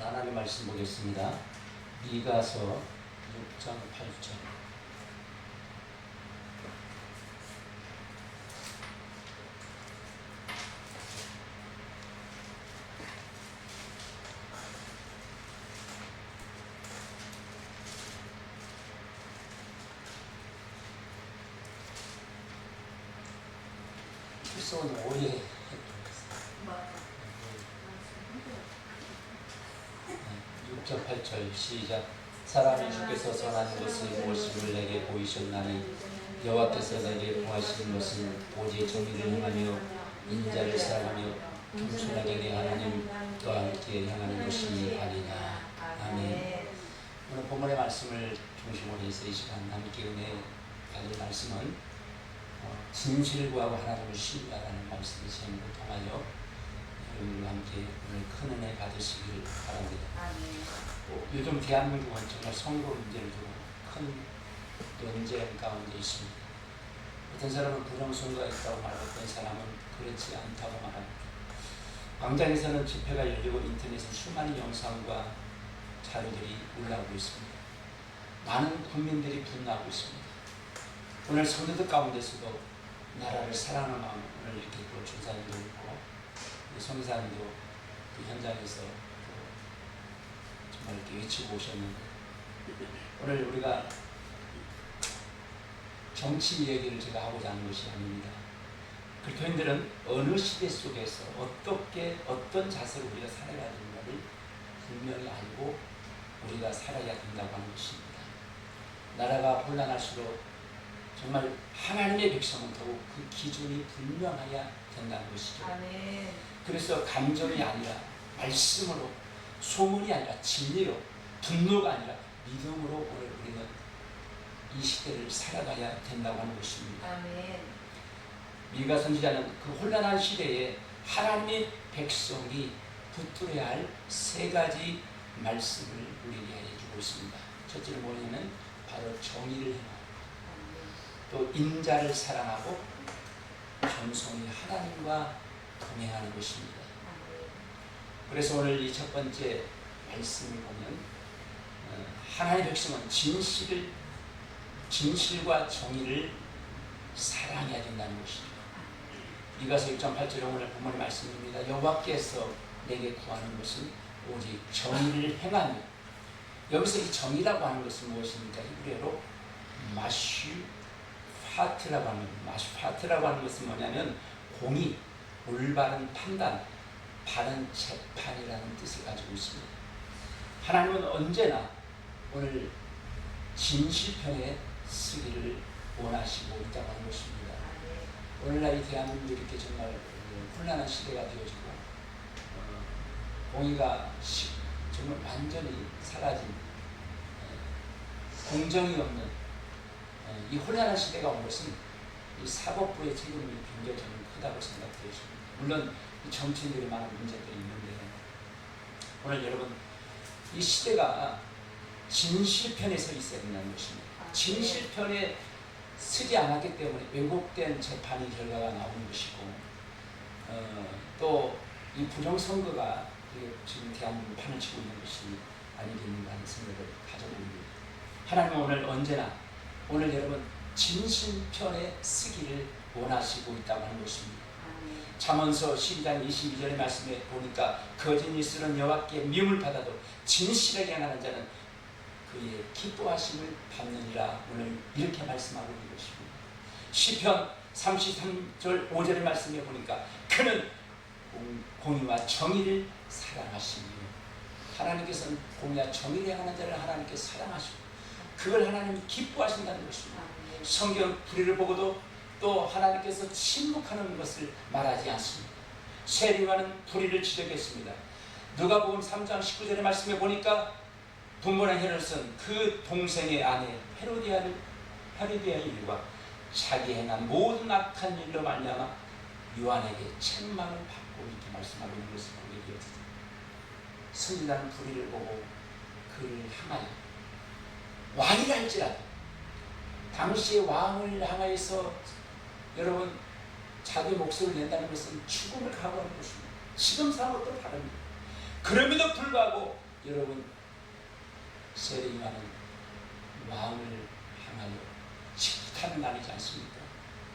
하나님 말씀 보겠습니다. 미가서 6장 8절. 필소는 오래 6절 8절 시작. 사람이 주께서 선한 것을 무엇임을 내게 보이셨나니 여호와께서 내게 보하신 것은 오직 정의를 행하며 인자를 사랑하며 겸손하게 내 하나님과 함께 향하는 것이 아니냐. 아멘. 오늘 본문의 말씀을 중심으로 해서 이 시간 함께 은혜 받을 말씀은 진실을 구하고 하나님을 신뢰하라는 말씀의 제목을 통하여 여러분과 함께 오늘 큰 은혜 받으시길 바랍니다. 요즘 대한민국은 정말 선거 문제를 두고 큰 논쟁 가운데 있습니다. 어떤 사람은 부정선거가 있다고 말하고 어떤 사람은 그렇지 않다고 말합니다. 광장에서는 집회가 열리고 인터넷에 수많은 영상과 자료들이 올라오고 있습니다. 많은 국민들이 분노하고 있습니다. 오늘 성도들 가운데서도 나라를 사랑하는 마음을 이렇게 또 중사님도 있고 성사님도 그 현장에서 정말 이렇게 외치고 오셨는데 오늘 우리가 정치 얘기를 제가 하고자 하는 것이 아닙니다. 그 교인들은 어느 시대 속에서 어떻게 어떤 자세로 우리가 살아가야 되는가를 분명히 알고 우리가 살아야 된다고 하는 것입니다. 나라가 혼란할수록 정말 하나님의 백성은 더욱 그 기준이 분명해야 된다는 것이죠. 아멘. 그래서 감정이 아니라 말씀으로, 소문이 아니라 진리로, 분노가 아니라 믿음으로 오늘 우리는 이 시대를 살아가야 된다고 하는 것입니다. 아멘. 미가 선지자는 그 혼란한 시대에 하나님의 백성이 붙들어야 할 세 가지 말씀을 우리에게 해주고 있습니다. 첫째는 뭐냐면 바로 정의를 행하고 또 인자를 사랑하고 겸손히 하나님과 동행하는 것입니다. 그래서 오늘 이 첫 번째 말씀을 보면 하나님의 백성은 진실과 정의를 사랑해야 된다는 것이죠. 미가서 6장 8절에 오늘 본문의 말씀입니다. 여호와께서 내게 구하는 것은 오직 정의를 행하며, 여기서 이 정의라고 하는 것은 무엇입니까? 히브리어로 마슈파트라고 하는 겁니다. 마슈파트라고 하는 것은 뭐냐면 공의, 올바른 판단, 바른 재판이라는 뜻을 가지고 있습니다. 하나님은 언제나 오늘 진실편에 서기를 원하시고 있다고 하는 것입니다. 오늘날 이 대한민국이 이렇게 정말 혼란한 시대가 되어지고 공의가 정말 완전히 사라진 공정이 없는 이 혼란한 시대가 온 것은 이 사법부의 책임이 굉장히 저는 크다고 생각되었습니다. 물론 이 정치인들이 많은 문제들이 있는데 오늘 여러분 이 시대가 진실편에 서 있어야 된다는 것입니다. 진실편에 서지 않았기 때문에 왜곡된 재판의 결과가 나오는 것이고 또 이 부정선거가 지금 대한민국 판을 치고 있는 것이 아니겠는가 하는 생각을 가져봅니다. 하나님은 오늘 언제나 오늘 여러분 진실편에 서기를 원하시고 있다고 하는 것입니다. 잠언서 12장 22절의 말씀에 보니까 거짓 입술은 여호와께 미움을 받아도 진실하게 행하는 자는 그의 기뻐하심을 받느니라. 오늘 이렇게 말씀하고 있는 것입니다. 시편 33절 5절의 말씀에 보니까 그는 공의와 정의를 사랑하시며, 하나님께서는 공의와 정의를 행하는 자를 하나님께 사랑하시고 그걸 하나님이 기뻐하신다는 것입니다. 성경 불의를 보고도 또 하나님께서 침묵하는 것을 말하지 않습니다. 세리와는 불의를 지적했습니다. 누가복음 3장 19절의 말씀에 보니까 분모난 헤롯은 그 동생의 아내 헤로디아의 일과 자기 행한 모든 악한 일로 말미암아 요한에게 책망을 받고 이렇게 말씀하고 있는 것을 보게 되었습니다. 선지자는 불의를 보고 그를 향하여 왕이라 할지라도 당시의 왕을 향하여서 여러분 자기 목숨을 낸다는 것은 죽음을 각오하는 것입니다. 지금 사람은 또 다릅니다. 그럼에도 불구하고 여러분 세례요한은 왕을 향하여 직탄을 날리지 않습니까?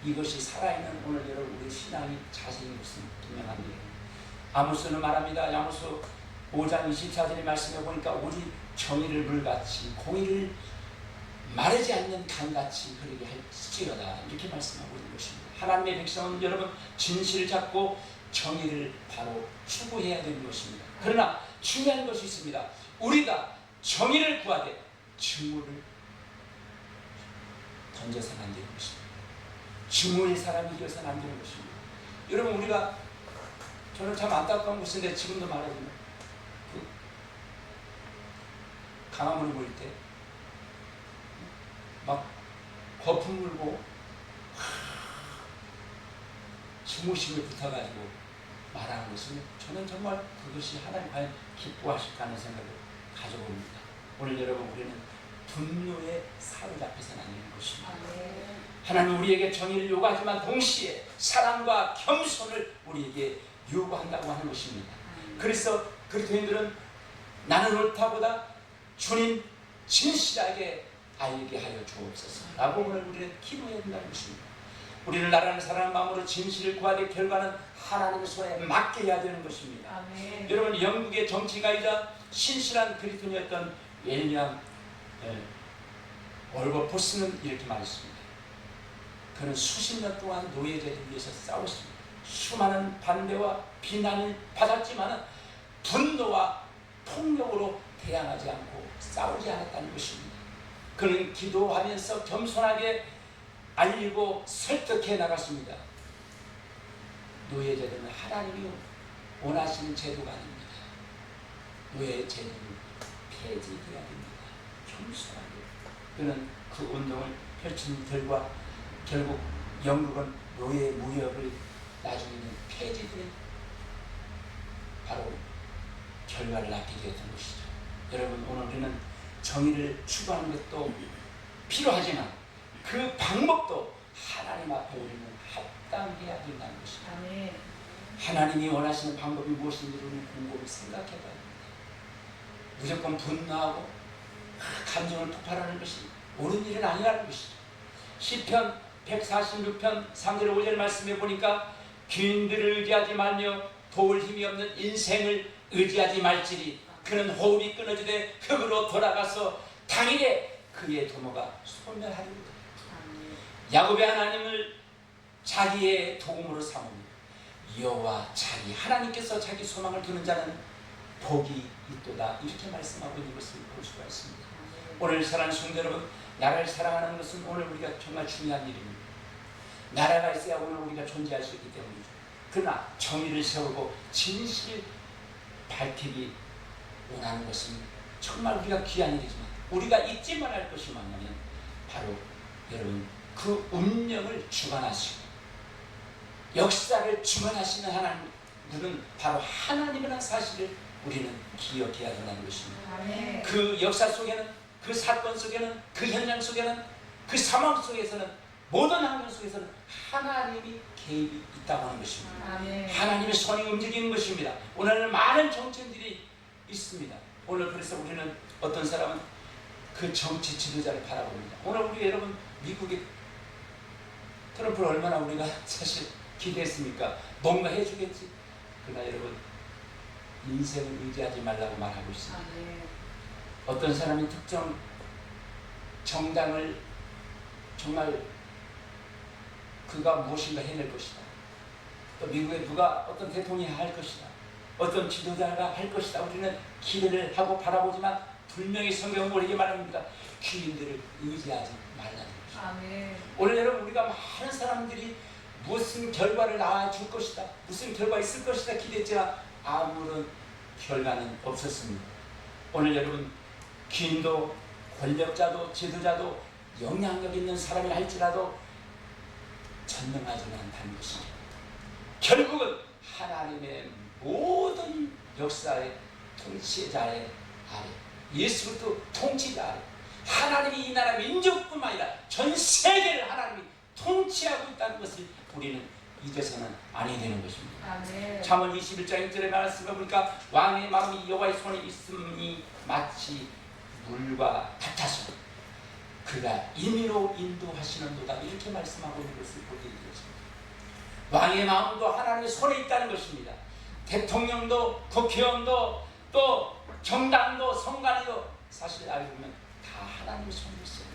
이것이 살아있는 오늘 여러분 우리 신앙이 자세인 것은 분명합니다. 아모스는 말합니다. 아모스 5장 24절의 말씀에 보니까 우리 정의를 물같이 공의를 마르지 않는 강같이 흐르게 할지어다 이렇게 말씀하고 있는 것입니다. 하나님의 백성은 여러분 진실을 잡고 정의를 바로 추구해야 되는 것입니다. 그러나 중요한 것이 있습니다. 우리가 정의를 구하되 증오를 던져서는 안 되는 것입니다. 증오의 사람이 되어서는 안 되는 것입니다. 여러분 우리가 저는 참 안타까운 것인데 지금도 말하지만 그 강화문을 보일 때 막 거품 물고 증오심에 붙어가지고 말하는 것은 저는 정말 그것이 하나님 과연 기뻐하실까 하는 생각을 가져봅니다. 오늘 여러분 우리는 분노에 사로잡혀서는 안 되는 것입니다. 하나님 우리에게 정의를 요구하지만 동시에 사랑과 겸손을 우리에게 요구한다고 하는 것입니다. 그래서 그리스도인들은 나는 옳다보다 주님 진실하게 알게 하여 주옵소서 라고 오늘 우리는 기도해야 된다는 것입니다. 우리는 나라를 사랑하는 마음으로 진실을 구하되 결과는 하나님의 손에 맡겨야 되는 것입니다. 아멘. 여러분 영국의 정치가이자 신실한 그리스도인이었던 윌리엄 월버포스는 이렇게 말했습니다. 그는 수십 년 동안 노예제를 위해서 싸웠습니다. 수많은 반대와 비난을 받았지만 분노와 폭력으로 대항하지 않고 싸우지 않았다는 것입니다. 그는 기도하면서 겸손하게 알리고 설득해 나갔습니다. 노예제도는 하나님이 원하시는 제도가 아닙니다. 노예제도는 폐지되어야 됩니다. 겸손하게. 그는 그 운동을 펼친 결과 결국 영국은 노예 무역을 나중에는 폐지된 바로 결과를 낳게 되었던 것이죠. 여러분 오늘 우리는 정의를 추구하는 것도 필요하지만 그 방법도 하나님 앞에 우리는 합당해야 된다는 것입니다. 아멘. 하나님이 원하시는 방법이 무엇인지 우리는 곰곰이 생각해 봐야 됩니다. 무조건 분노하고 감정을 폭발하는 것이 옳은 일은 아니라는 것이죠. 시편 146편 3절 5절 말씀에 보니까 귀인들을 의지하지 말며 도울 힘이 없는 인생을 의지하지 말지니 그는 호흡이 끊어지되 흙으로 돌아가서 당일에 그의 도모가 소멸하리로다. 야곱의 하나님을 자기의 도움으로 삼으며 여호와 자기 하나님께서 자기 소망을 두는 자는 복이 있도다 이렇게 말씀하고 있는 것을 볼 수가 있습니다. 오늘 사랑하는 성도 여러분, 나라를 사랑하는 것은 오늘 우리가 정말 중요한 일입니다. 나라가 있어야 오늘 우리가 존재할 수 있기 때문이죠. 그러나 정의를 세우고 진실 밝히기 원하는 것은 정말 우리가 귀한 일이지만 우리가 잊지 말할 것이 뭐냐면 바로 여러분 그 운명을 주관하시고 역사를 주관하시는 하나님은 바로 하나님이라는 사실을 우리는 기억해야 된다는 것입니다. 아멘. 그 역사 속에는 그 사건 속에는 그 현장 속에는 그 상황 속에서는 모든 환경 속에서는 하나님이 개입이 있다고 하는 것입니다. 아멘. 하나님의 손이 움직이는 것입니다. 오늘 많은 정치인들이 있습니다. 오늘 그래서 우리는 어떤 사람은 그 정치 지도자를 바라봅니다. 오늘 우리 여러분 미국의 트럼프를 얼마나 우리가 사실 기대했습니까? 뭔가 해주겠지. 그러나 여러분 인생을 의지하지 말라고 말하고 있습니다. 어떤 사람이 특정 정당을 정말 그가 무엇인가 해낼 것이다. 또 미국에 누가 어떤 대통령이 할 것이다. 어떤 지도자가 할 것이다. 우리는 기대를 하고 바라보지만 분명히 성경은 우리에게 말합니다. 귀인들을 의지하지 말라는 것입니다. 아멘. 오늘 여러분 우리가 많은 사람들이 무슨 결과를 낳아줄 것이다. 무슨 결과 있을 것이다 기대했지만 아무런 결과는 없었습니다. 오늘 여러분 귀인도 권력자도 지도자도 영향력 있는 사람이 할지라도 전능하지는 않다는 것입니다. 결국은 하나님의 모든 역사의 통치자의 아래 예수도 통치자 아래 하나님이 이 나라 민족뿐만 아니라 전 세계를 하나님이 통치하고 있다는 것을 우리는 잊어서는 아니 되는 것입니다. 아멘. 잠언 21장 1절에 말씀해 보니까 왕의 마음이 여호와의 손에 있음이 마치 물과 같아서 그가 임의로 인도하시는도다 이렇게 말씀하고 있는 것을 보게 되었습니다. 왕의 마음도 하나님의 손에 있다는 것입니다. 대통령도 국회의원도 또 정당도 성관이도 사실 알고 보면 다 하나님의 손에 있어요.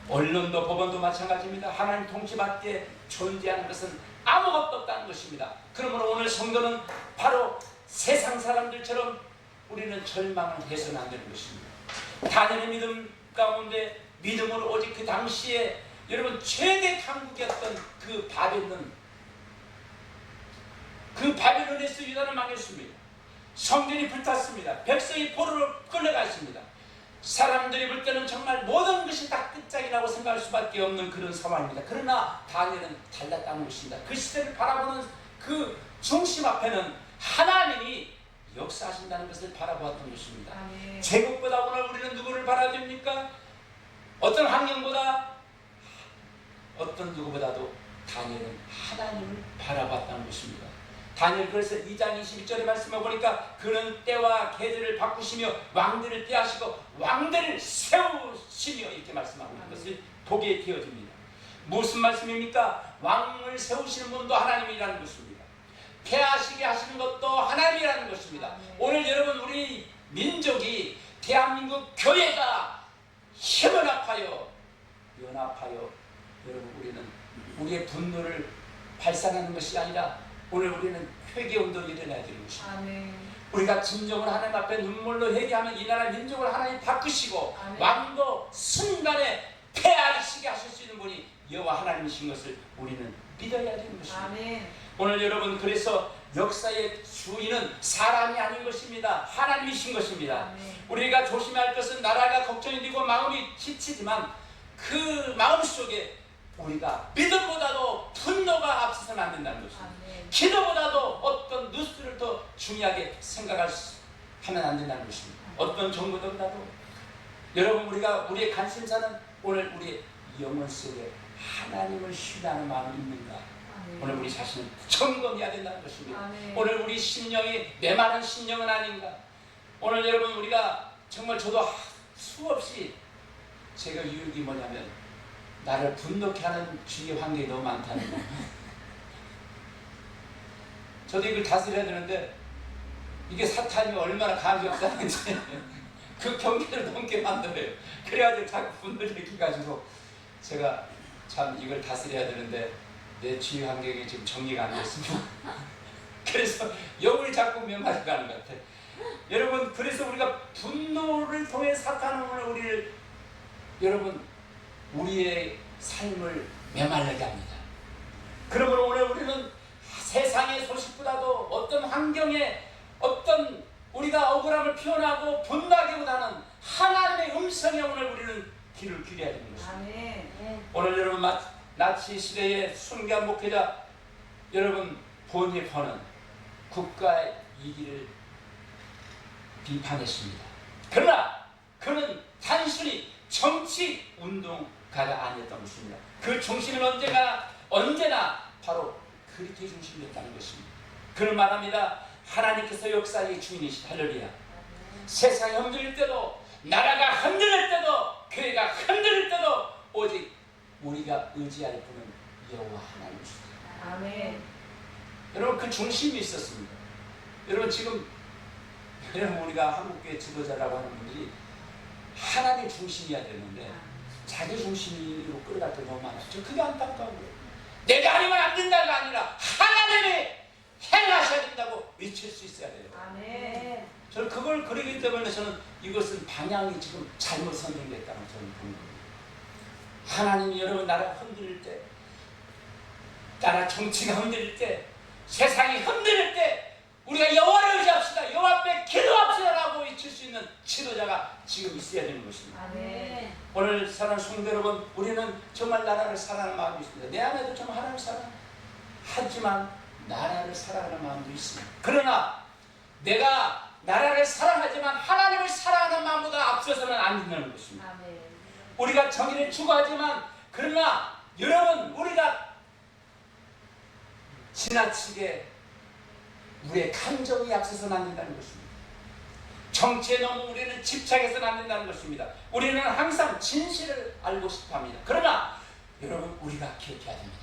언론도 법원도 마찬가지입니다. 하나님 통치 밖에 존재하는 것은 아무것도 없다는 것입니다. 그러므로 오늘 성도는 바로 세상 사람들처럼 우리는 절망을 해서는 안 되는 것입니다. 다니엘의 믿음 가운데 믿음으로 오직 그 당시에 여러분 최대 강국이었던 그 바벨론에서 유다는 망했습니다. 성전이 불탔습니다. 백성이 포로로 끌려갔습니다. 사람들이 볼 때는 정말 모든 것이 다 끝장이라고 생각할 수밖에 없는 그런 상황입니다. 그러나 다니엘은 달랐다는 것입니다. 그 시대를 바라보는 그 중심 앞에는 하나님이 역사하신다는 것을 바라보았던 것입니다. 아멘. 제국보다 오늘 우리는 누구를 바라야 됩니까? 어떤 환경보다 어떤 누구보다도 다니엘은 하나님을 바라봤다는 것입니다. 다니엘 그래서 2장 21절에 말씀해 보니까 그는 때와 계절을 바꾸시며 왕들을 폐하시고 왕들을 세우시며 이렇게 말씀하고 있는 것을 보게 되어집니다. 무슨 말씀입니까? 왕을 세우시는 분도 하나님이라는 것입니다. 폐하시게 하시는 것도 하나님이라는 것입니다. 오늘 여러분 우리 민족이 대한민국 교회가 힘을 합하여 연합하여 여러분 우리는 우리의 분노를 발산하는 것이 아니라 오늘 우리는 회개운동을 일어나야 되는 것입니다. 아멘. 우리가 진정으로 하나님 앞에 눈물로 회개하면 이 나라 민족을 하나님 바꾸시고 아멘. 왕도 순간에 폐하시게 하실 수 있는 분이 여호와 하나님이신 것을 우리는 믿어야 되는 것입니다. 아멘. 오늘 여러분 그래서 역사의 주인은 사람이 아닌 것입니다. 하나님이신 것입니다. 아멘. 우리가 조심해야 할 것은 나라가 걱정이 되고 마음이 지치지만 그 마음속에 우리가 믿음보다도 분노가 앞서서는 안 된다는 것입니다. 아멘. 기도보다도 어떤 뉴스를 더 중요하게 하면 안 된다는 것입니다. 어떤 정보보다도 여러분 우리의 관심사는 오늘 우리의 영혼 속에 하나님을 신뢰하는 마음이 있는가? 아멘. 오늘 우리 자신을 점검해야 된다는 것입니다. 아멘. 오늘 우리 심령이 메마른 심령은 아닌가? 오늘 여러분 우리가 정말 저도 수없이 제가 유익이 뭐냐면 나를 분노케 하는 주위 환경이 너무 많다는 거예요. 저도 이걸 다스려야 되는데 이게 사탄이 얼마나 감격스러운지 그 경계를 넘게 만들어요. 그래가지고 자꾸 분노를 일으켜가지고 제가 참 이걸 다스려야 되는데 내 주위 환경이 지금 정리가 안 됐습니다. 그래서 영혼이 자꾸 면마가는 것 같아요. 여러분 그래서 우리가 분노를 통해 사탄은 오늘 우리를 여러분 우리의 삶을 메말르게 합니다. 그러므로 오늘 우리는 세상의 소식보다도 어떤 환경에 어떤 우리가 억울함을 표현하고 분노하기보다는 하나님의 음성에 오늘 우리는 귀를 기울여야 되는 것입니다. 아멘. 오늘 여러분 나치 시대의 순교한 목회자 여러분 본예퍼는 국가의 이기를 비판했습니다. 그러나 그는 단순히 정치 운동가가 아니었던 것입니다. 그 중심은 언제나 바로 그리스도의 중심이었다는 것입니다. 그는 말합니다. 하나님께서 역사의 주인이시다. 할렐루야. 세상이 흔들릴 때도 나라가 흔들릴 때도 교회가 흔들릴 때도 오직 우리가 의지할 분은 여호와 하나님이시다. 아멘. 여러분 그 중심이 있었습니다. 여러분 지금 우리가 한국교회 지도자라고 하는 분들이 하나님 중심이어야 되는데 자기 중심으로 끌어갈 때 너무 많았죠. 그게 안타까워요. 내가 아니면 안 된다가 아니라 하나님이 행하셔야 된다고 외칠 수 있어야 돼요. 아멘. 저는 그걸 그리기 때문에 저는 이것은 방향이 지금 잘못 선정됐다고 저는 보는 거예요. 하나님이 여러분 나라가 흔들릴 때, 나라 정치가 흔들릴 때, 세상이 흔들릴 때 우리가 여호와를 의지합시다. 여호와 앞에 기도합시다라고 외칠 수 있는 지도자가 지금 있어야 되는 것입니다. 아멘. 오늘 사랑하는 성도 여러분, 우리는 정말 나라를 사랑하는 마음이 있습니다. 내 안에도 정말 하나님을 사랑하지만 나라를 사랑하는 마음도 있습니다. 그러나 내가 나라를 사랑하지만 하나님을 사랑하는 마음보다 앞서서는 안 된다는 것입니다. 아멘. 우리가 정의를 추구하지만 그러나 여러분 우리가 지나치게 우리의 감정이 앞서서는 안 된다는 것입니다. 정치에 너무 우리는 집착해서는 안 된다는 것입니다. 우리는 항상 진실을 알고 싶어합니다. 그러나 여러분 우리가 기억해야 됩니다.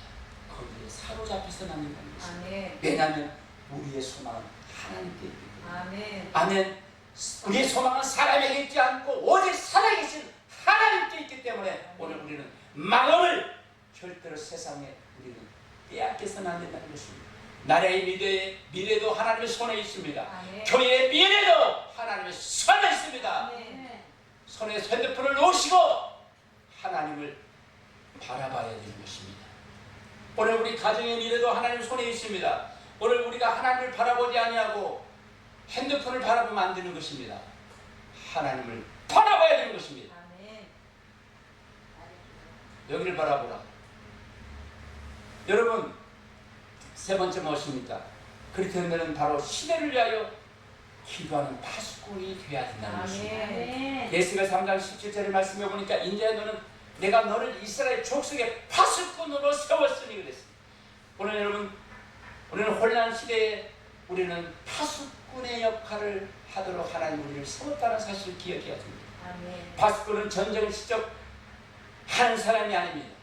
거기에 사로잡혀서는 안 된다는 것입니다. 아멘. 왜냐하면 우리의 소망은 하나님께 있기 때문에. 아멘. 아멘. 우리의 소망은 사람에게 있지 않고 오직 살아계신 하나님께 있기 때문에 오늘 우리는 마음을 절대로 세상에 우리는 빼앗겨서는 안 된다는 것입니다. 나라의 미래도 하나님의 손에 있습니다. 아멘. 교회의 미래도 하나님의 손에 있습니다. 아멘. 손에 핸드폰을 놓으시고 하나님을 바라봐야 되는 것입니다. 오늘 우리 가정의 미래도 하나님의 손에 있습니다. 오늘 우리가 하나님을 바라보지 아니하고 핸드폰을 바라보면 안 되는 것입니다. 하나님을 바라봐야 되는 것입니다. 아멘. 여기를 바라보라. 여러분 세 번째 무엇입니까? 그렇게 되면 바로 시대를 위하여 기도하는 파수꾼이 되어야 된다는 것입니다. 아멘. 예수가 3장 17절의 말씀에 보니까 이제 너는 내가 너를 이스라엘 족속의 파수꾼으로 세웠으니 그랬습니다. 오늘 여러분 우리는 혼란 시대에 우리는 파수꾼의 역할을 하도록 하나님 우리를 세웠다는 사실을 기억해야 됩니다. 아멘. 파수꾼은 전쟁을 직접 하는 사람이 아닙니다.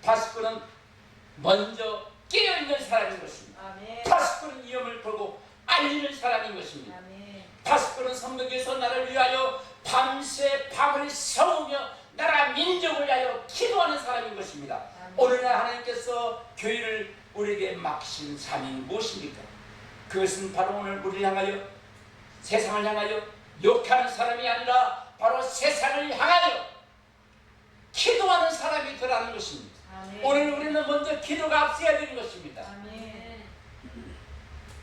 파수꾼은 먼저 깨어있는 사람인 것입니다. 아멘. 파수꾼은 위험을 보고 알리는 사람인 것입니다. 아멘. 파수꾼은 성벽에서 나를 위하여 밤새 밤을 새우며 나라 민족을 위하여 기도하는 사람인 것입니다. 아멘. 오늘날 하나님께서 교회를 우리에게 맡기신 사명이 무엇입니까? 그것은 바로 오늘 우리를 향하여 세상을 향하여 욕하는 사람이 아니라 바로 세상을 향하여 기도하는 사람이 되라는 것입니다. 아멘. 오늘 우리는 먼저 기도가 앞서야 되는 것입니다. 아멘.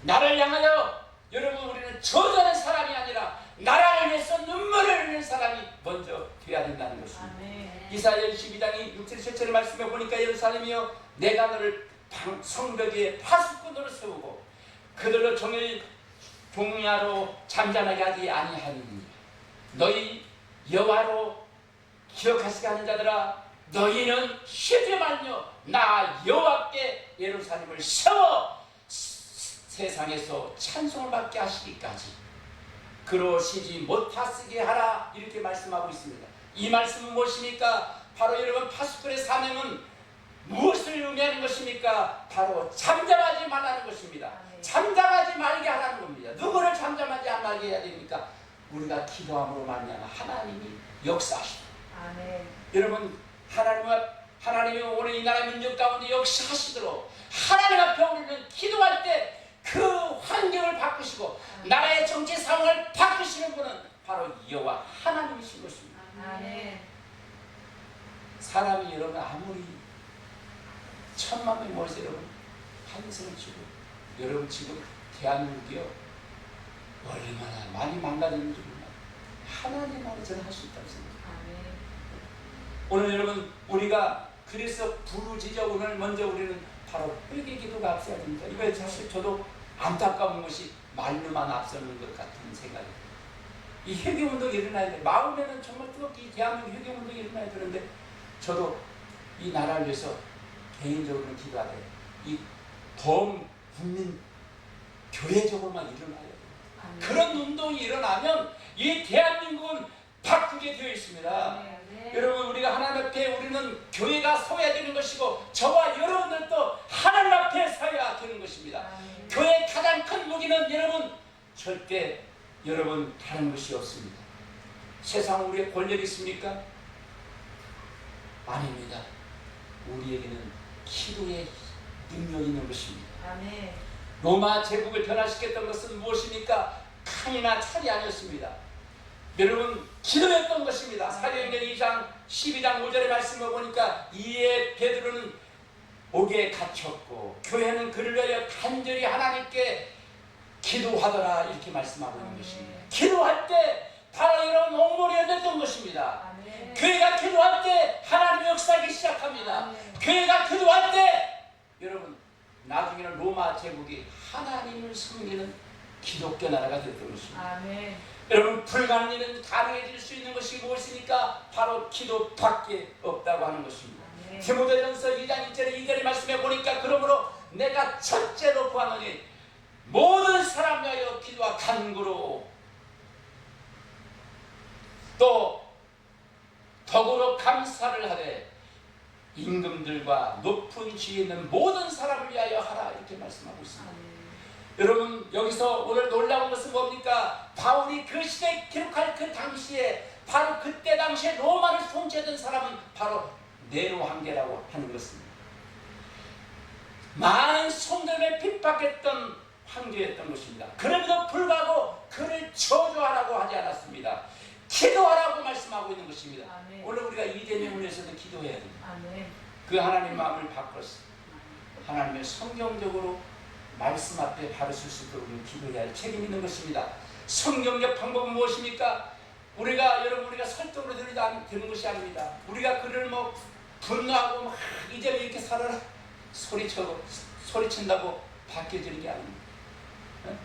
나를 향하여 여러분 우리는 저주하는 사람이 아니라 나라를 위해서 눈물을 흘리는 사람이 먼저 되어야 된다는 것입니다. 아멘. 이사야 22장이 6절 7절의 말씀에 보니까 예루살렘이여 내가 너를 성벽 위에 파수꾼으로 세우고 그들로 종일 종야로 잠잠하게 하지 아니하리니 너희 여호와로 기억하시게 하는 자들아 너희는 쉬지 말며 나 여호와께 예루살렘을 세워 세상에서 찬송을 받게 하시기까지 그러시지 못하시게 하라 이렇게 말씀하고 있습니다. 이 말씀은 무엇입니까? 바로 여러분 파수꾼의 사명은 무엇을 의미하는 것입니까? 바로 잠잠하지 말라는 것입니다. 아멘. 잠잠하지 말게 하라는 겁니다. 누구를 잠잠하지 말게 해야 됩니까? 우리가 기도함으로 말미암아 하나님이 역사하시고 아멘. 여러분 하나님이 오늘 이 나라 민족 가운데 역사하시도록 하나님 앞에 우리는 기도할 때 그 환경을 바꾸시고 나라의 정치 상황을 바꾸시는 분은 바로 여호와 하나님이신 것입니다. 아멘. 사람이 여러분 아무리 천만 명이 모여서 여러분 한승을 주고 여러분 지금 대한민국이요 얼마나 많이 망가졌는지 몰라요. 하나님만이 저는 할 수 있다고 생각해요. 아멘. 오늘 여러분 우리가 그래서 부르짖어 오늘 먼저 우리는 바로 회개 기도가 앞서야 됩니다. 이거에 사실 저도 안타까운 것이 말로만 앞서는 것 같은 생각이 이 회개운동이 일어나야 돼. 마음에는 정말 뜨겁게 이 대한민국 회개운동이 일어나야 되는데 저도 이 나라를 위해서 개인적으로 기도하되 이 전 국민 교회적으로만 일어나야 돼요. 아멘. 그런 운동이 일어나면 이 대한민국은 바꾸게 되어 있습니다. 아멘. 여러분 우리가 하나님 앞에 우리는 교회가 서야 되는 것이고 저와 여러분들도 하나님 앞에 서야 되는 것입니다. 아멘. 교회의 가장 큰 무기는 여러분 절대 여러분 다른 것이 없습니다. 세상 우리의 권력이 있습니까? 아닙니다. 우리에게는 기도의 능력이 있는 것입니다. 아멘. 로마 제국을 변화시켰던 것은 무엇입니까? 칸이나 철이 아니었습니다. 여러분 기도했던 것입니다. 사도행전 2장 12장 5절의 말씀을 보니까 이에 베드로는 옥에 갇혔고 교회는 그를 위하여 간절히 하나님께 기도하더라 이렇게 말씀하고 있는 것입니다. 기도할 때 바로 이런 옥물이 얻었던 것입니다. 아멘. 교회가 기도할 때 하나님의 역사하기 시작합니다. 아멘. 교회가 기도할 때 여러분 나중에는 로마 제국이 하나님을 섬기는 기독교 나라가 됐던 것입니다. 아멘. 여러분 불가능한 가능해질 수 있는 것이 무엇이니까 바로 기도밖에 없다고 하는 것입니다. 아멘. 디모데전서 2장 1절의 말씀에 보니까 그러므로 내가 첫째로 구하노니 모든 사람 위하여 기도와 간구로 또 덕으로 감사를 하되 임금들과 높은 지위에 있는 모든 사람을 위하여 하라 이렇게 말씀하고 있습니다. 여러분 여기서 오늘 놀라운 것은 뭡니까? 바울이 그 시대에 기록할 그 당시에 바로 그때 당시에 로마를 통치하던 사람은 바로 네로 황제라고 하는 것입니다. 많은 성도를 핍박했던 황제였던 것입니다. 그럼에도 불구하고 그를 저주하라고 하지 않았습니다. 기도하라고 말씀하고 있는 것입니다. 아멘. 오늘 우리가 이재명을 위해서도 기도해야 됩니다. 아멘. 그 하나님 마음을 바꿔서 하나님의 성경적으로 말씀 앞에 바로 설 수 있도록 기도해야 할 책임이 있는 것입니다. 성경적 방법은 무엇입니까? 우리가 설득으로 되는 것이 아닙니다. 우리가 그를 분노하고 이제 이렇게 살아라 소리친다고 바뀌어지는 게 아닙니다. 네?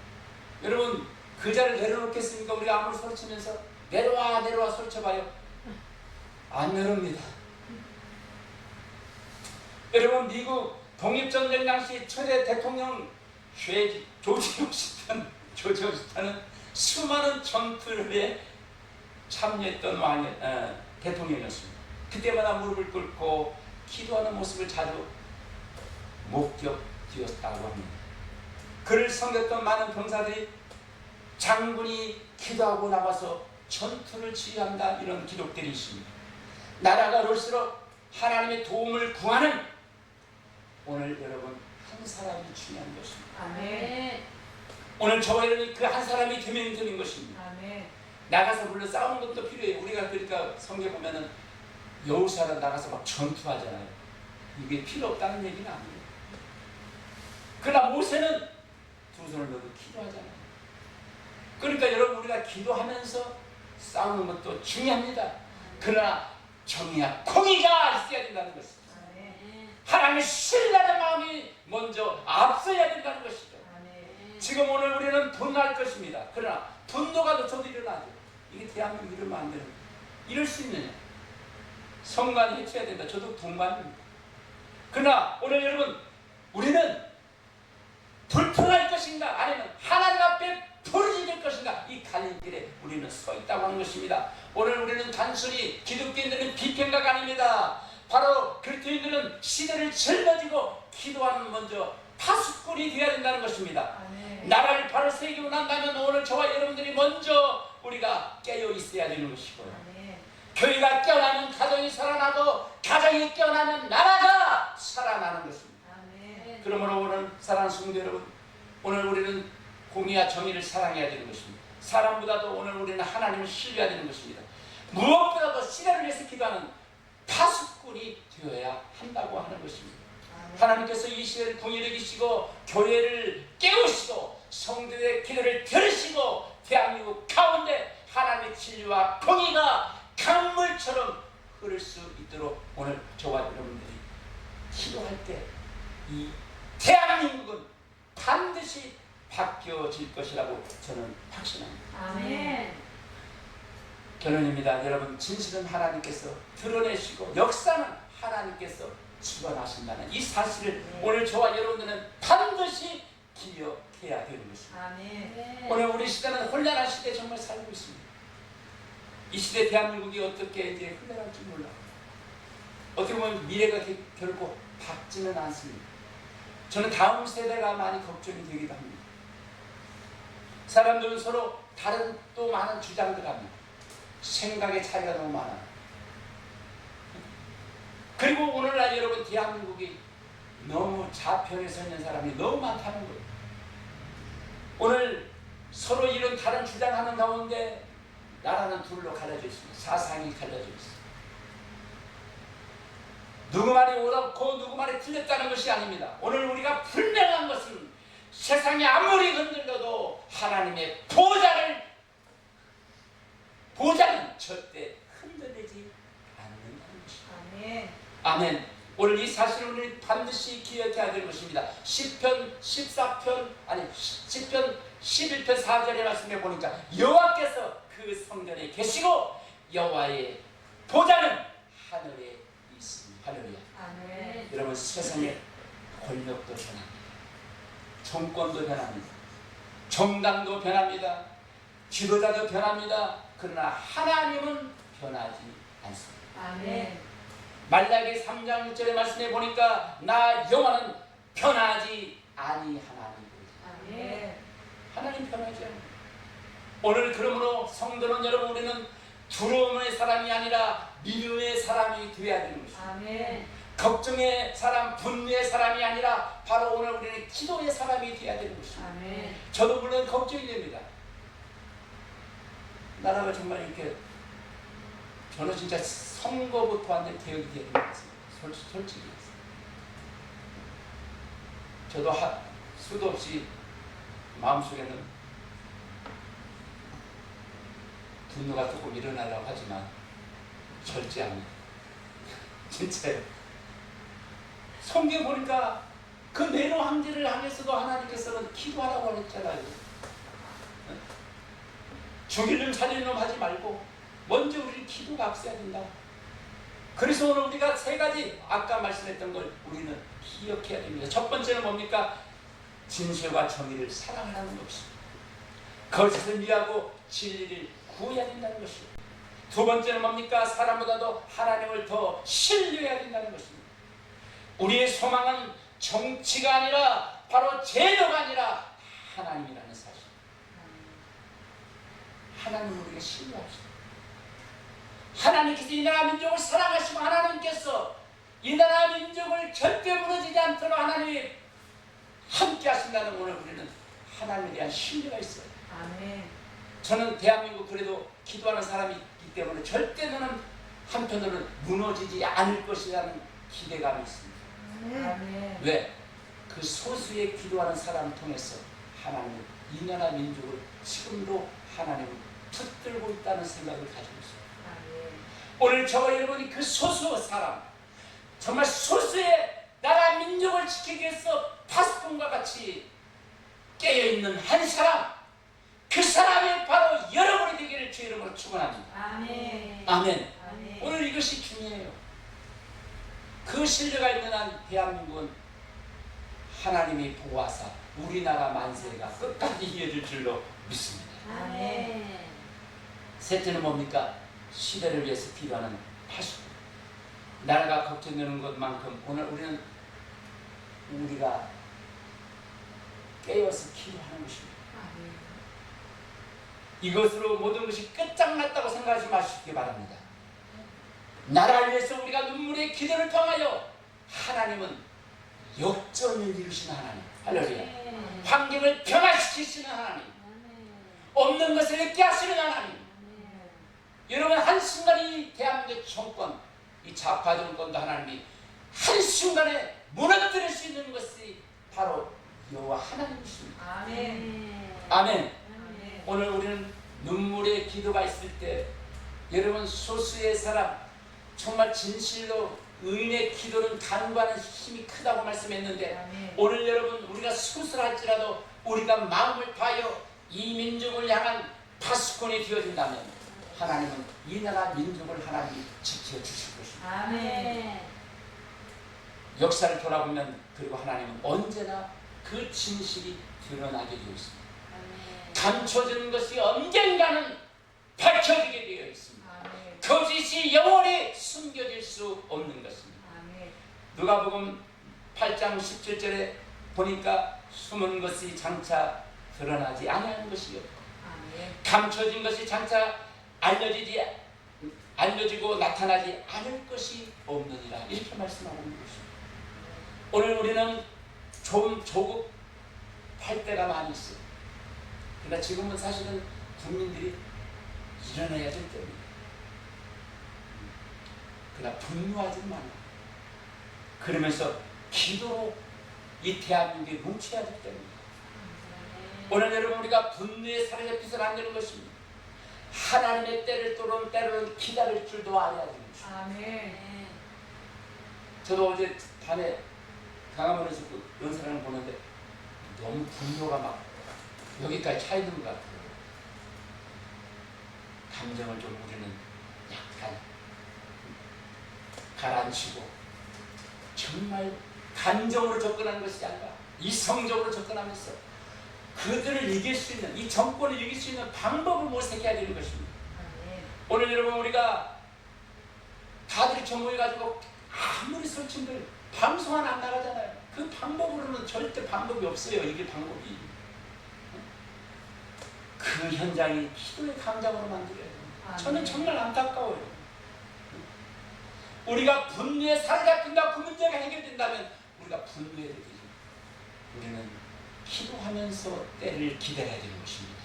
여러분 그 자를 내려놓겠습니까? 우리가 아무리 소리치면서 내려와 소리쳐봐요. 안 내려옵니다. 여러분 미국 독립전쟁 당시 초대 대통령 조지 워싱턴은 수많은 전투에 참여했던 대통령이었습니다. 그때마다 무릎을 꿇고 기도하는 모습을 자주 목격되었다고 합니다. 그를 섬겼던 많은 병사들이 장군이 기도하고 나와서 전투를 지휘한다 이런 기록들이 있습니다. 나라가 올수록 하나님의 도움을 구하는 오늘 여러분 한 사람이 중요한 것입니다. 아멘. 오늘 저와 여러분이 그 한 사람이 되는 것입니다. 아멘. 나가서 물론 싸우는 것도 필요해요. 우리가 그러니까 성경 보면은 여호수아는 나가서 막 전투하잖아요. 이게 필요 없다는 얘기는 아니에요. 그러나 모세는 두 손을 놓고 기도하잖아요. 그러니까 여러분 우리가 기도하면서 싸우는 것도 중요합니다. 그러나 정의와 공의가 있어야 된다는 것입니다. 하나님을 신뢰하는 마음이 먼저 앞서야 된다는 것이죠. 지금 오늘 우리는 분노할 것입니다. 그러나 분노가 저도 일어나죠. 이게 대한민국 이러면 안 되는 거예요. 이럴 수 있느냐? 성관이 해쳐야 된다. 저도 동감입니다. 그러나 오늘 여러분 우리는 불평할 것인가 아니면 하나님 앞에 부르짖을 것인가 이 갈림길에 우리는 서 있다고 하는 것입니다. 오늘 우리는 단순히 기독교인들은 비평가가 아닙니다. 바로 그리스도인들은 시대를 짊어지고 기도하는 먼저 파수꾼이 되어야 된다는 것입니다. 아멘. 나라를 바로 세우고 난다면 오늘 저와 여러분들이 먼저 우리가 깨어 있어야 되는 것이고요. 아멘. 교회가 깨어나면 가정이 살아나고 가정이 깨어나면 나라가 살아나는 것입니다. 아멘. 그러므로 오늘 사랑하는 성도 여러분, 오늘 우리는 공의와 정의를 사랑해야 되는 것입니다. 사람보다도 오늘 우리는 하나님을 신뢰해야 되는 것입니다. 무엇보다도 시대를 위해서 기도하는 파수꾼이 되어야 한다고 하는 것입니다. 아멘. 하나님께서 이 시대를 궁일을 기시고 교회를 깨우시고 성도의 기도를 들으시고 대한민국 가운데 하나님의 진리와 공의가 강물처럼 흐를 수 있도록 오늘 저와 여러분들이 기도할 때 이 대한민국은 반드시 바뀌어질 것이라고 저는 확신합니다. 아멘. 결론입니다. 여러분 진실은 하나님께서 드러내시고 역사는 하나님께서 주관하신다는 이 사실을 오늘 저와 여러분들은 반드시 기억해야 되는 것입니다. 아멘. 오늘 우리 시대는 혼란한 시대에 정말 살고 있습니다. 이 시대 대한민국이 어떻게 이제 흘러갈지 몰라요. 어떻게 보면 미래가 결코 밝지는 않습니다. 저는 다음 세대가 많이 걱정이 되기도 합니다. 사람들은 서로 다른 또 많은 주장들 합니다. 생각의 차이가 너무 많아요. 그리고 오늘날 여러분 대한민국이 너무 좌편에 서 있는 사람이 너무 많다는 거예요. 오늘 서로 이런 다른 주장하는 가운데 나라는 둘로 갈라져 있습니다. 사상이 갈라져 있습니다. 누구 말이 옳고 누구 말이 틀렸다는 것이 아닙니다. 오늘 우리가 분명한 것은 세상이 아무리 흔들려도 하나님의 보좌는 절대 흔들리지 않는다는 것입니다. 아멘. 아멘. 오늘 이 사실을 우리 반드시 기억해야 될 것입니다. 시편 11편 11편 4절의 말씀에 보니까 여호와께서 그 성전에 계시고 여호와의 보좌는 하늘에 있습니다. 할렐루야. 아멘. 여러분 세상의 권력도 전합니다. 정권도 변합니다. 정당도 변합니다. 지도자도 변합니다. 그러나 하나님은 변하지 않습니다. 아멘. 말라기 3장 1절의 말씀에 보니까 나 여호와는 변하지 아니하나니. 아멘. 하나님 변하지 않아요. 오늘 그러므로 성도는 여러분 우리는 두려움의 사람이 아니라 믿음의 사람이 되어야 되는 것입니다. 아멘. 걱정의 사람, 분노의 사람이 아니라 바로 오늘 우리는 기도의 사람이 되어야 되는 것입니다. 아멘. 저도 물론 걱정이 됩니다. 나라가 정말 이렇게 저는 진짜 선거부터 완전 개혁이 되는 것 같습니다. 솔직히. 저도 수도 없이 마음속에는 분노가 조금 일어나려고 하지만 절제합니다. 진짜요. 성경에 보니까 그 네로 황제를 향해서도 하나님께서는 기도하라고 했잖아요. 죽일 놈 살릴 놈 하지 말고 먼저 우리는 기도가 앞서야 된다. 그래서 오늘 우리가 세 가지 아까 말씀했던 걸 우리는 기억해야 됩니다. 첫 번째는 뭡니까? 진실과 정의를 사랑하는 것입니다. 거짓을 미하고 진리를 구해야 된다는 것입니다. 두 번째는 뭡니까? 사람보다도 하나님을 더 신뢰해야 된다는 것입니다. 우리의 소망은 정치가 아니라 바로 제도가 아니라 하나님이라는 사실. 하나님을 우리가 신뢰합시다. 하나님께서 이 나라 민족을 사랑하시고 하나님께서 이 나라 민족을 절대 무너지지 않도록 하나님이 함께 하신다는 오늘 우리는 하나님에 대한 신뢰가 있어요. 아멘. 저는 대한민국 그래도 기도하는 사람이 있기 때문에 절대 나는 한편으로는 무너지지 않을 것이라는 기대감이 있습니다. 아멘. 왜? 그 소수의 기도하는 사람을 통해서 하나님은 이 나라 민족을 지금도 하나님은 붙들고 있다는 생각을 가지고 있습니다. 아멘. 오늘 저와 여러분이 그 소수 사람, 정말 소수의 나라 민족을 지키기 위해서 파수꾼과 같이 깨어있는 한 사람, 그 사람이 바로 여러분이 되기를 주의 이름으로 축원합니다. 아멘. 아멘. 아멘. 오늘 이것이 중요해요. 그 신뢰가 있는 한 대한민국은 하나님이 보호하사 우리나라 만세가 끝까지 이어질 줄로 믿습니다. 아멘. 셋째는 뭡니까? 시대를 위해서 기도하는 파수꾼. 나라가 걱정되는 것만큼 오늘 우리가 깨어서 기도하는 것입니다. 아멘. 이것으로 모든 것이 끝장났다고 생각하지 마시기 바랍니다. 나라를 위해서 우리가 눈물의 기도를 통하여 하나님은 역전을 이루시는 하나님. 할렐루야. 아멘. 환경을 변화시키시는 하나님. 아멘. 없는 것을 있게 하시는 하나님. 아멘. 여러분 한순간 이 대한민국 정권, 이 좌파 정권도 하나님이 한순간에 무너뜨릴 수 있는 것이 바로 여호와 하나님이십니다. 아멘. 아멘. 아멘. 오늘 우리는 눈물의 기도가 있을 때 여러분 소수의 사람 정말 진실로 의인의 기도는 간과하는 힘이 크다고 말씀했는데 아멘. 오늘 여러분 우리가 수술할지라도 우리가 마음을 다하여 이 민족을 향한 파수꾼이 되어진다면 하나님은 이 나라 민족을 하나님이 지켜주실 것입니다. 아멘. 역사를 돌아보면 그리고 하나님은 언제나 그 진실이 드러나게 되어 있습니다. 아멘. 감춰지는 것이 언젠가는 밝혀지게 되어 있습니다. 아멘. 거짓이 영원히 숨겨질 수 없는 것입니다. 아멘. 누가복음 8장 17절에 보니까 숨은 것이 장차 드러나지 아니하는 것이요 아멘. 감춰진 것이 장차 알려지고 나타나지 않을 것이 없느니라 이렇게 말씀하고 있는 것입니다. 오늘 우리는 좀 조급할 때가 많이 있어요. 그러나 지금은 사실은 국민들이 일어나야 될 때입니다. 그러나 분노하지 말라. 그러면서 기도로 이 대한민국에 뭉쳐야 될 때입니다. 오늘 여러분 우리가 분노에 사로잡혀서는 안 되는 것입니다. 하나님의 때로는 기다릴 줄도 알아야 되는 것입니다. 아멘. 저도 어제 밤에 강화문에서 그 연설하는 거 보는데 너무 분노가 막 여기까지 차 있는 것 같아요. 감정을 좀 우리는 약간 가라앉히고 정말 감정으로 접근하는 것이 아니라 이성적으로 접근하면서 그들을 이길 수 있는, 이 정권을 이길 수 있는 방법을 모색해야 되는 것입니다. 아멘. 오늘 여러분 우리가 다들 전부해가지고 아무리 설친들 방송 하나 안 나가잖아요. 그 방법으로는 절대 방법이 없어요. 이게 방법이. 그 현장이 기도의 강장으로 만들어야 돼요. 저는 정말 안타까워요. 우리가 분노에 사로잡힌다, 그 문제가 해결된다면 우리가 분노해야 되죠. 우리는 기도하면서 때를 기다려야 되는 것입니다.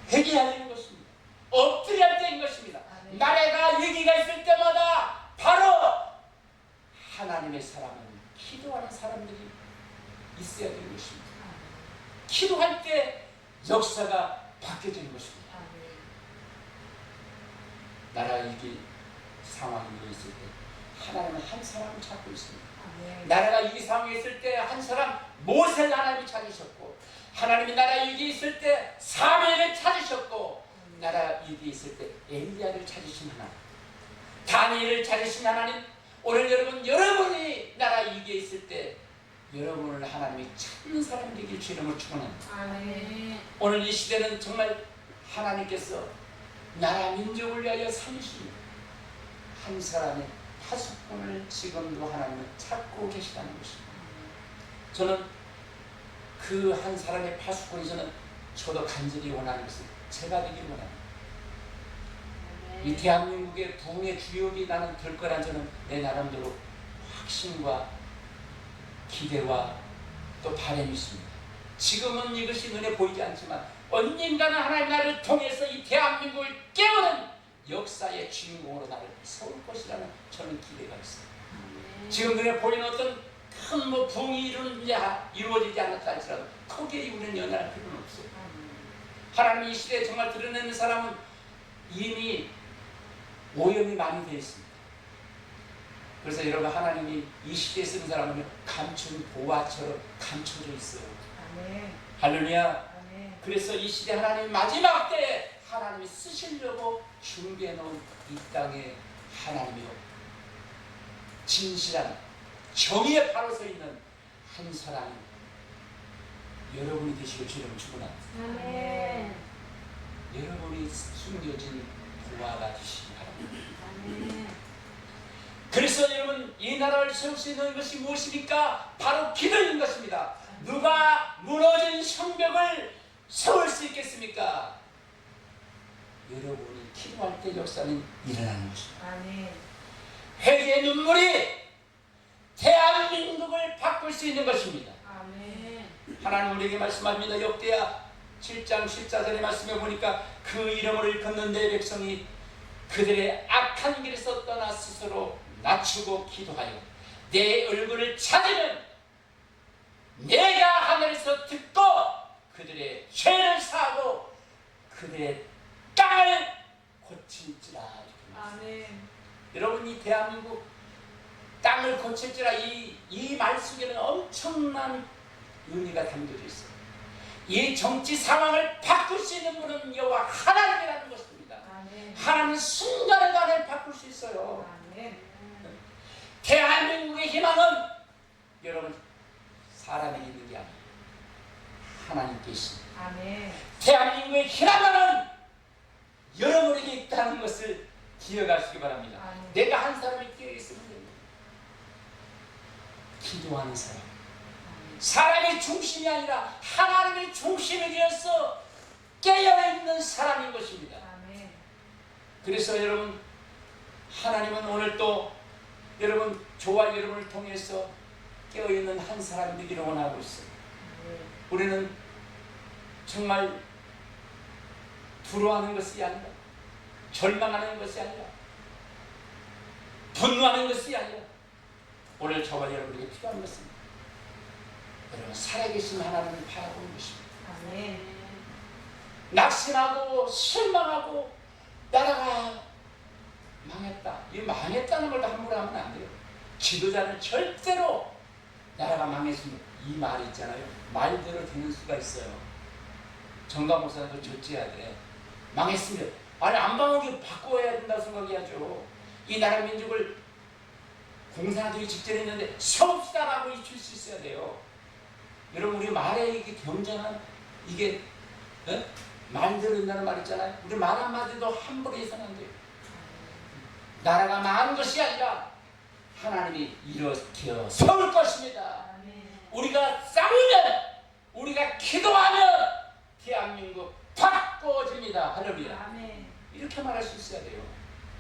회개해야 되는 것입니다. 엎드려야 되는 것입니다. 나라가 위기가 있을 때마다 바로 하나님의 사람은 기도하는 사람들이 있어야 되는 것입니다. 기도할 때 역사가 바뀌어지는 것입니다. 나라 위기 상황이 있을 때 하나님은 한 사람을 찾고 있습니다. 나라가 위기 상황에 있을 때 한 사람 모세를 하나님이 찾으셨고, 하나님이 나라 위기에 있을 때 사무엘을 찾으셨고, 나라 위기에 있을 때 엘리야를 찾으신 하나님, 다니엘을 찾으신 하나님, 오늘 여러분이 나라 위기에 있을 때 여러분을 하나님이 찾는 사람 되길 주 이름으로 축원합니다. 오늘 이 시대는 정말 하나님께서 나라 민족을 위하여 살리시는 한 사람의 파수꾼을 지금도 하나님은 찾고 계시다는 것입니다. 저는 그 한 사람의 파수꾼에서는 저도 간절히 원하는 것은 제가 되길 원합니다. 이 대한민국의 부흥의 주역이 나는 될 거란 저는 내 나름대로 확신과 기대와 또 바람이 있습니다. 지금은 이것이 눈에 보이지 않지만 언젠가는 하나님 나를 통해서 이 대한민국을 깨우는 역사의 주인공으로 나를 세울 것이라는 저는 기대가 있습니다. 지금 눈에 보이는 어떤 큰 부흥이 이루어지지 않았다 할지라도 거기에 우리는 연연할 필요는 없어요. 하나님이 이 시대에 정말 드러내는 사람은 이미 오염이 많이 되어 있습니다. 그래서 여러분, 하나님이 이 시대에 쓰는 사람은 감춘 보화처럼 감춰져 있어요. 할렐루야. 그래서 이 시대 하나님 마지막 때에 하나님이 쓰시려고 준비해 놓은 이 땅에 하나님이 진실한 정의에 바로 서 있는 한 사람이 여러분이 되시길 주님을 축원합니다. 여러분이 숨겨진 보화가 되시기 바랍니다. 그래서 여러분, 이 나라를 세울 수 있는 것이 무엇입니까? 바로 기도인 것입니다. 누가 무너진 성벽을 세울 수 있겠습니까? 여러분이 기도할 때 역사는 일어나는 것입니다. 회개의 눈물이 대한민국을 바꿀 수 있는 것입니다. 하나님 우리에게 말씀합니다. 역대하 7장 14절의 말씀에 보니까 그 이름을 일컫는 내 백성이 그들의 악한 길에서 떠나 스스로 낮추고 기도하여 내 얼굴을 찾으면 내가 하늘에서 듣고 그들의 죄를 사하고 그들의 땅을 고칠지라. 여러분, 이 대한민국 땅을 고칠지라, 이 말 속에는 엄청난 의미가 담겨져 있어요. 이 정치 상황을 바꿀 수 있는 분은 여호와 하나님이라는 것입니다. 하나님은 순간에 바꿀 수 있어요. 대한민국의 희망은 여러분 사람에 있는 게 아니에요. 하나님께 있습니다. 대한민국의 희망은 여러분에게 있다는 것을 기억하시기 바랍니다. 내가 한 사람이 깨어있으면 됩니다. 기도하는 사람, 사람의 중심이 아니라 하나님의 중심이 되어서 깨어있는 사람인 것입니다. 그래서 여러분, 하나님은 오늘 또 여러분, 저와 여러분을 통해서 깨어있는 한 사람이 되기를 원하고 있어요. 우리는 정말 두려워하는 것이 아니라, 절망하는 것이 아니라, 분노하는 것이 아니라, 오늘 저와 여러분에게 필요한 것은 여러분 살아계신 하나님을 바라보는 것입니다. 낙심하고 실망하고 나라가 망했다, 이 망했다는 걸 함부로 하면 안 돼요. 지도자는 절대로 나라가 망했으면 이 말이 있잖아요. 말대로 되는 수가 있어요. 정가 목사도 절제해야 돼. 망했으면 아니 안 망하게 바꿔야 된다고 생각해야죠. 이 나라 민족을 공산화되기 직전에 있는데 세웁시다라고 잊힐 수 있어야 돼요. 여러분 우리 말에 이게 경쟁한 이게 말대로 된다는 말 있잖아요. 우리 말 한마디도 함부로 해서는 안 돼요. 나라가 망한 것이 아니라 하나님이 일으켜 세울 것입니다. 우리가 싸우면, 우리가 기도하면 대한민국 바꿔집니다. 할렐루야. 이렇게 말할 수 있어야 돼요.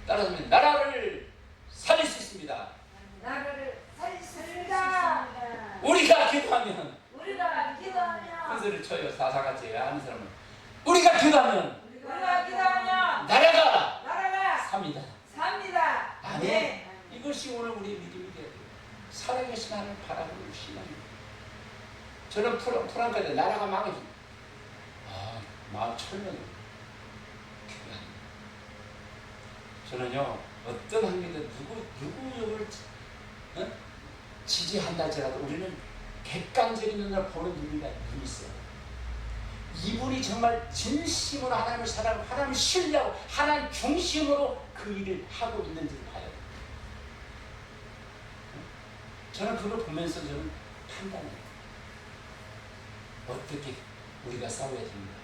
따라서 나라를 살릴 수 있습니다. 나라를 살릴 수 있습니다. 우리가 기도하면, 우리가 기도하면, 큰 소리를 쳐요. 사사같이 하는 사람은. 우리가 기도하면 나라가 삽니다. 삽니다. 아멘. 이것이 오늘 우리 믿음이 돼야 돼요. 살아계신 하나님을 바라보는 신앙입니다. 저는 프랑카에 나라가 망해집니다. 마음 철면 저는요 어떤 학교든 누구를 지지한다 할지라도 우리는 객관적인 눈으로 보는 눈이 있어요. 이분이 정말 진심으로 하나님을 사랑하고 하나님을 신뢰하고 하나님 중심으로 그 일을 하고 있는지를 봐야 돼요. 저는 그걸 보면서 저는 판단해요. 어떻게 우리가 싸워야 됩니까?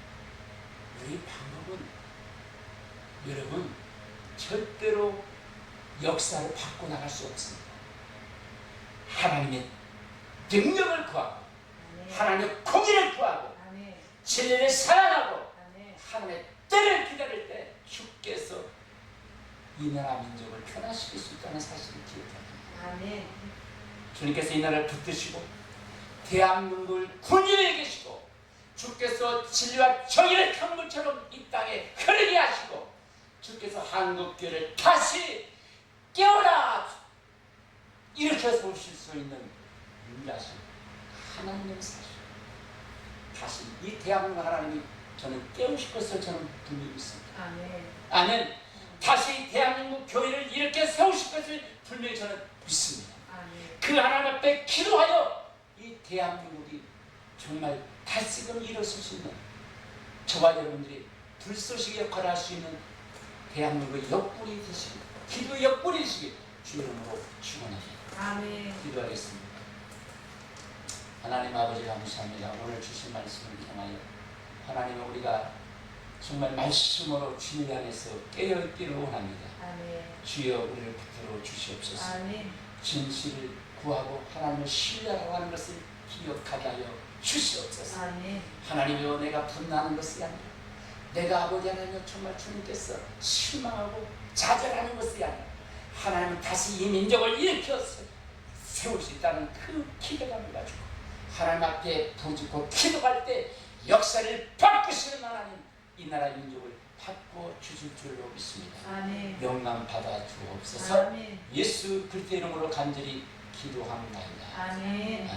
우리 방법은 여러분 절대로 역사를 바꿔나갈 수 없습니다. 하나님의 능력을 구하고 하나님의 공의를 구하고 진리를 사랑하고 하나님의 때를 기다릴 때 주께서 이 나라 민족을 변화시킬 수 있다는 사실을 기억해야 됩니다. 주님께서 이 나라를 붙드시고 대한민국을 군인에 계시고 주께서 진리와 정의를 강물처럼 이 땅에 흐르게 하시고 주께서 한국교회를 다시 깨어나 일으켜 세우실 수 있는 유일하신 하나님의 사실, 다시 이 대한민국 하나님이 저는 깨우실 것을 저는 분명히 믿습니다. 아멘. 다시 대한민국 교회를 일으켜 세우실 것을 분명히 저는 믿습니다. 그 하나님 앞에 기도하여 이 대한민국이 정말 다시금 일어설 수 있는 저와 여러분들이 불쏘시개 역할을 할 수 있는 대한민국의 역군이 되시기, 기도의 역군이 되시기 주의 이름으로 축원합니다. 기도하겠습니다. 하나님 아버지 감사합니다. 오늘 주신 말씀을 통하여 하나님 우리가 정말 말씀으로 주님을 향해서 깨어있기를 원합니다. 주여 우리를 붙들어 주시옵소서. 진실을 구하고 하나님을 신뢰하고 하는 것을 기억하게 하여 주시옵소서. 하나님이여 내가 분노하는 것이 아니라 내가 아버지 하나님이여 정말 주님께서 실망하고 좌절하는 것이 아니라 하나님은 다시 이 민족을 일으켜 세울 수 있다는 그 기대감을 가지고 하나님 앞에 부르짖고 기도할 때 역사를 바꾸시는 하나님, 이 나라 민족을 바꿔 주실 줄로 믿습니다. 영광 받아 주옵소서. 예수 그리스도 이름으로 간절히 기도합니다. 아멘.